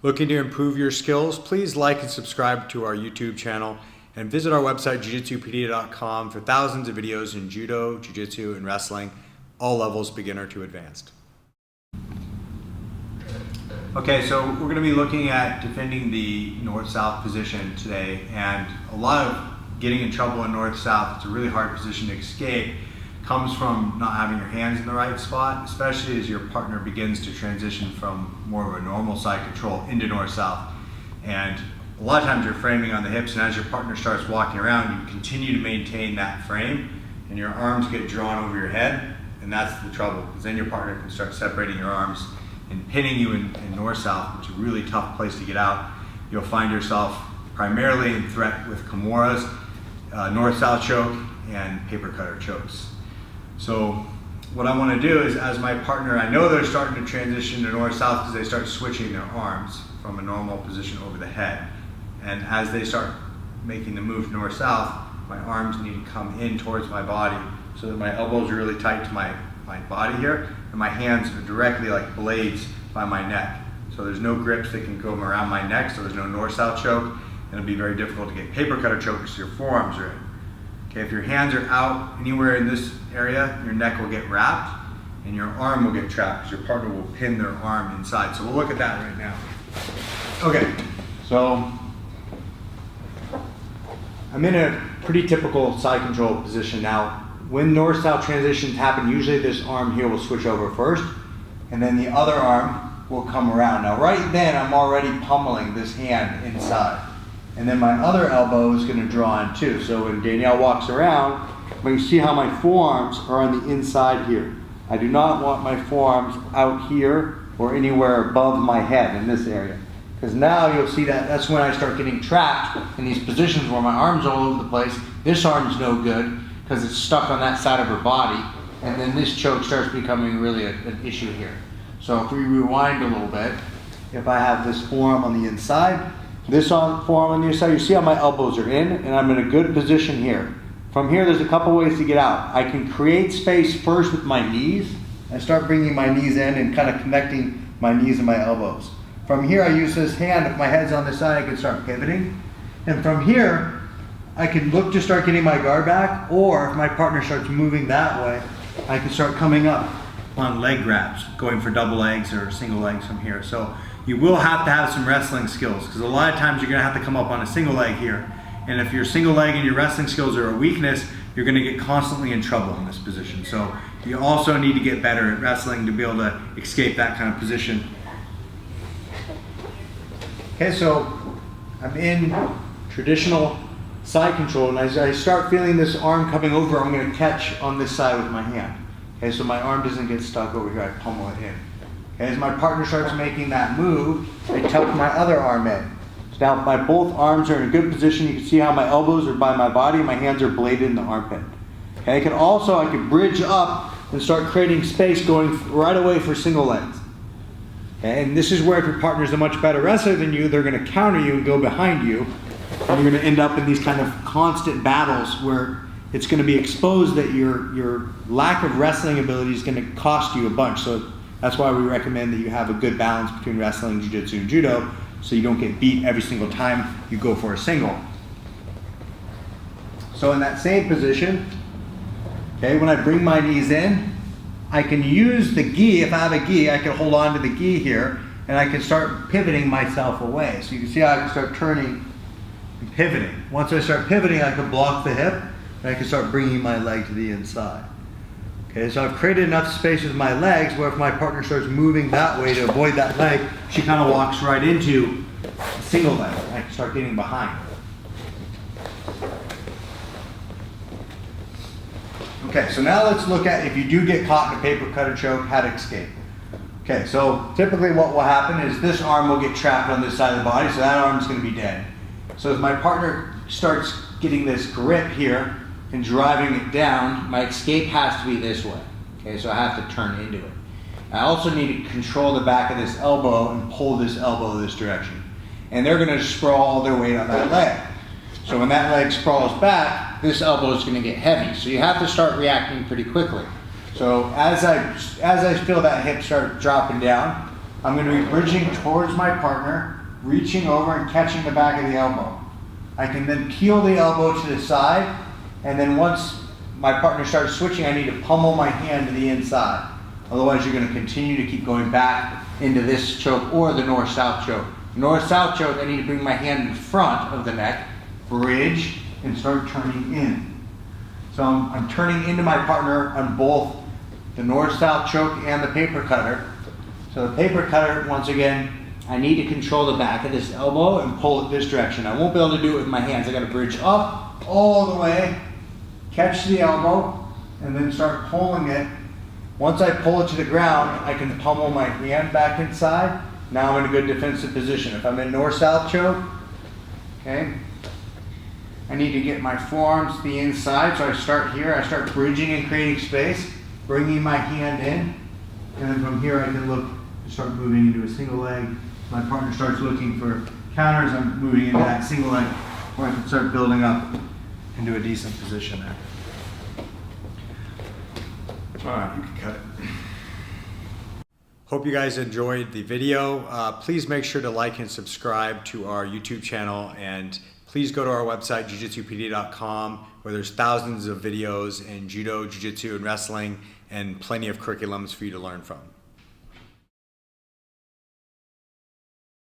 Looking to improve your skills? Please like and subscribe to our YouTube channel and visit our website jujitsupedia.com for thousands of videos in judo, jiu-jitsu, and wrestling, all levels beginner to advanced. Okay, so we're going to be looking at defending the north-south position today, and a lot of getting in trouble in north-south, it's a really hard position to escape, comes from not having your hands in the right spot, especially as your partner begins to transition from more of a normal side control into north-south. And a lot of times you're framing on the hips, and as your partner starts walking around, you continue to maintain that frame, and your arms get drawn over your head, and that's the trouble, because then your partner can start separating your arms and pinning you in north-south, which is a really tough place to get out. You'll find yourself primarily in threat with kimuras, north-south choke, and paper cutter chokes. So what I want to do is, as my partner, I know they're starting to transition to north-south because they start switching their arms from a normal position over the head. And as they start making the move north-south, my arms need to come in towards my body so that my elbows are really tight to my body here, and my hands are directly like blades by my neck. So there's no grips that can go around my neck, so there's no north-south choke, and it'll be very difficult to get paper cutter choke because your forearms are in. Okay, if your hands are out anywhere in this area, your neck will get wrapped, and your arm will get trapped because your partner will pin their arm inside. So we'll look at that right now. Okay, so I'm in a pretty typical side control position now. When north-south transitions happen, usually this arm here will switch over first, and then the other arm will come around. Now right then, I'm already pummeling this hand inside. And then my other elbow is going to draw in too. So when Danielle walks around, you see how my forearms are on the inside here. I do not want my forearms out here or anywhere above my head in this area. Because now you'll see that that's when I start getting trapped in these positions where my arm's all over the place. This arm's no good because it's stuck on that side of her body. And then this choke starts becoming really an issue here. So if we rewind a little bit, if I have this forearm on the inside, this forearm on the inside, you see how my elbows are in, and I'm in a good position here. From here, there's a couple ways to get out. I can create space first with my knees. I start bringing my knees in and kind of connecting my knees and my elbows. From here, I use this hand. If my head's on this side, I can start pivoting. And from here, I can look to start getting my guard back, or if my partner starts moving that way, I can start coming up on leg grabs, going for double legs or single legs from here. So you will have to have some wrestling skills, because a lot of times you're going to have to come up on a single leg here. And if your single leg and your wrestling skills are a weakness, you're going to get constantly in trouble in this position. So you also need to get better at wrestling to be able to escape that kind of position. Okay, so I'm in traditional side control, and as I start feeling this arm coming over, I'm going to catch on this side with my hand. Okay, so my arm doesn't get stuck over here, I pummel it in. Okay, as my partner starts making that move, I tuck my other arm in. So now my both arms are in a good position. You can see how my elbows are by my body, my hands are bladed in the armpit. Okay, I can bridge up and start creating space going right away for single legs. Okay, and this is where if your partner is a much better wrestler than you, they're going to counter you and go behind you. And you're going to end up in these kind of constant battles where it's going to be exposed that your lack of wrestling ability is going to cost you a bunch. So that's why we recommend that you have a good balance between wrestling, jiu-jitsu, and judo, so you don't get beat every single time you go for a single. So in that same position, okay, when I bring my knees in, I can use the gi. If I have a gi, I can hold on to the gi here, and I can start pivoting myself away. So you can see how I can start turning and pivoting. Once I start pivoting, I can block the hip, and I can start bringing my leg to the inside. Okay, so I've created enough space with my legs where if my partner starts moving that way to avoid that leg, she kind of walks right into a single leg. I can start getting behind. Okay, so now let's look at if you do get caught in a paper cutter choke, how to escape. Okay, so typically what will happen is this arm will get trapped on this side of the body, so that arm is going to be dead. So as my partner starts getting this grip here and driving it down, my escape has to be this way. Okay, so I have to turn into it. I also need to control the back of this elbow and pull this elbow this direction. And they're going to sprawl all their weight on that leg. So when that leg sprawls back, this elbow is going to get heavy. So you have to start reacting pretty quickly. So as I feel that hip start dropping down, I'm going to be bridging towards my partner, reaching over and catching the back of the elbow. I can then peel the elbow to the side, and then once my partner starts switching, I need to pummel my hand to the inside. Otherwise, you're going to continue to keep going back into this choke or the north-south choke. North-south choke, I need to bring my hand in front of the neck, bridge, and start turning in. So I'm turning into my partner on both the north-south choke and the paper cutter. So the paper cutter, once again, I need to control the back of this elbow and pull it this direction. I won't be able to do it with my hands. I got to bridge up all the way, catch the elbow, and then start pulling it. Once I pull it to the ground, I can pummel my hand back inside. Now I'm in a good defensive position. If I'm in north-south choke, okay, I need to get my forearms to the inside. So I start here, I start bridging and creating space, bringing my hand in, and then from here I can look to start moving into a single leg. My partner starts looking for counters, I'm moving into that single leg where I can start building up into a decent position there. All right, you can cut it. Hope you guys enjoyed the video. Please make sure to like and subscribe to our YouTube channel, and please go to our website, jujitsupd.com, where there's thousands of videos in judo, jiu-jitsu, and wrestling, and plenty of curriculums for you to learn from.